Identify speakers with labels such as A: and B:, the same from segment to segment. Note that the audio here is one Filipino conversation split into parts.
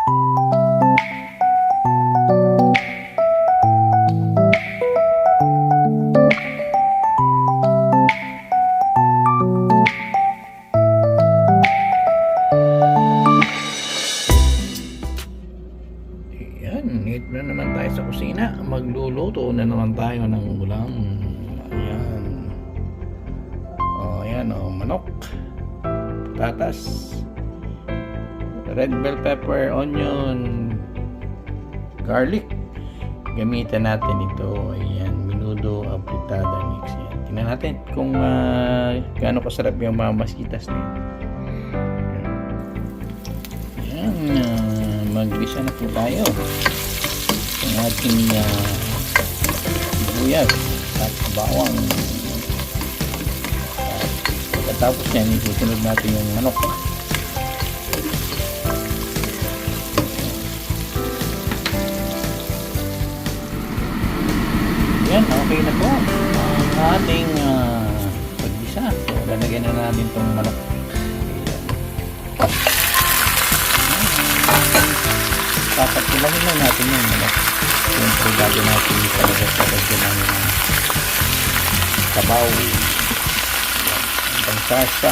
A: Dito na naman tayo sa kusina. Magluluto na naman tayo ng ulam. Ayan. Ayan manok, patatas, red bell pepper, onion, garlic. Gamitan natin ito. Ayan, menudo apritada mix. Ayan. Tingnan natin kung gaano kasarap yung mamasitas na yun. Ayan, mag-gisa na po tayo ang ating sibuyas at bawang. Pagkatapos yan, isusunod natin yung manok. Yan, okay na po ang ating paggisa. So, lalagyan na natin itong manok. Papagkulangin lang natin yung manok. Siyempre, bago natin talaga ng sabaw. Ang sarsa.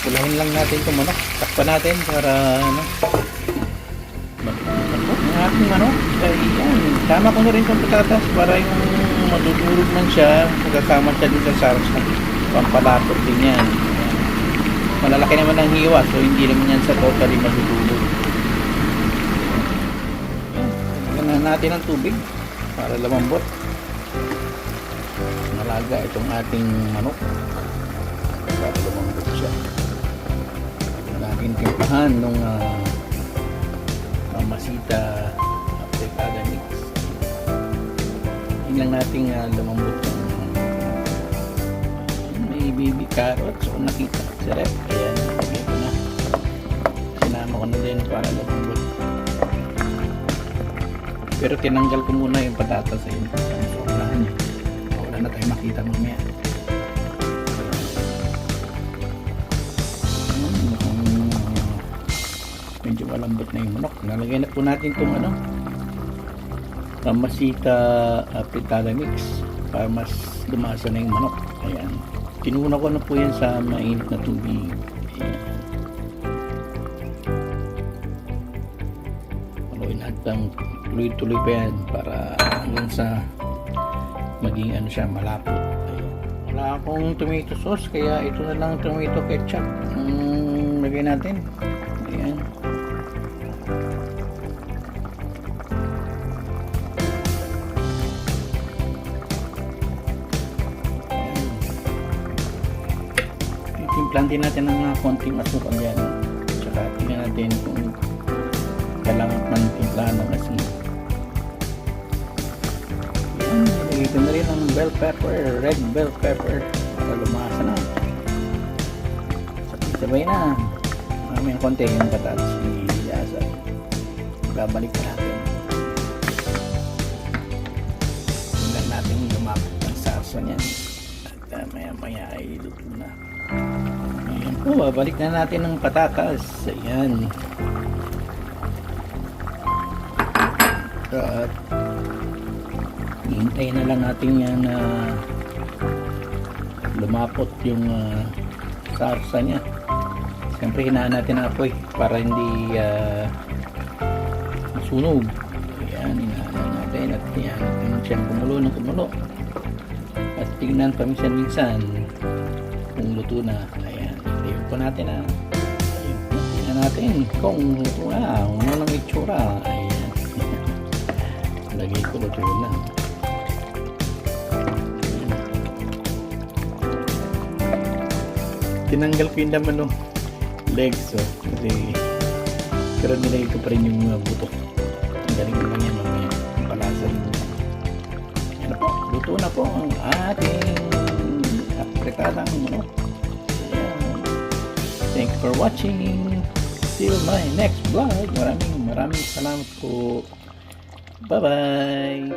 A: Kulahin lang natin itong manok. Takpan natin para ang ating manok. Ayan. Tama ko na rin itong patatas para yung madudurog man siya. Magkasama siya dito sa sarsa. Pampalapot din yan. Malalaki naman ang hiwa, so hindi naman yan sa totally madudulog. Lagyan natin ng tubig para lumambot. Malaga itong ating manok para lumambot siya. Laging timpahan nung mamasita apritada mix. Hindi lang natin lumambot ng may baby carrots o nakita sa rep. Ayan, lagyan ko na. Sinama ko na din para lumambot. Pero tinanggal ko muna yung patatas sa yun. Sobrahan niya. Wala na tayo makita mamaya. Medyo malambot na yung manok. Nalagay na po natin itong masita apritada mix para mas lumasa na yung manok. Ayan. Tinuna ko na po yan sa mainit na tubig. Ayan. Paluin natin tuloy-tuloy pa yan para hanggang sa maging siya malapot. Ayan. Wala akong tomato sauce kaya ito na lang tomato ketchup ang lagay natin. Ayan. Timplantin natin ng konting asukal yan. Tsaka tingnan natin kung kailangan man timplahan ng asin. Yan, nilagay ko na rin ang bell pepper, red bell pepper para lumasa na. Sabay na. Maraming konti yung patatas ni Yasa. Babalik na natin. Tingnan natin lumapit ang sarsa niyan. At maya ay luto na. Ayan po, babalik na natin ng patatas. Ayan. At hihintayin na lang natin yan na lumapot yung sarsa nya. Siyempre hinaan natin ang apoy para hindi masunog. Ayan, hinaan natin at hinaan natin siyang kumulo. At tingnan paminsan-minsan kung luto na. Ayan, tingnan po natin tingnan natin kung luto na. Kung ano lang itsura. Ayan. Lagay ko luto na. Tinanggal ko yung laman ng legs kasi pero nilagay ko pa rin yung buto. Ang galing naman yan mamaya. Ang palasa rin. Yan po. Luto na po ang ating apretadang manok. Thank you for watching. Till my next vlog. Maraming salamat po. Bye bye.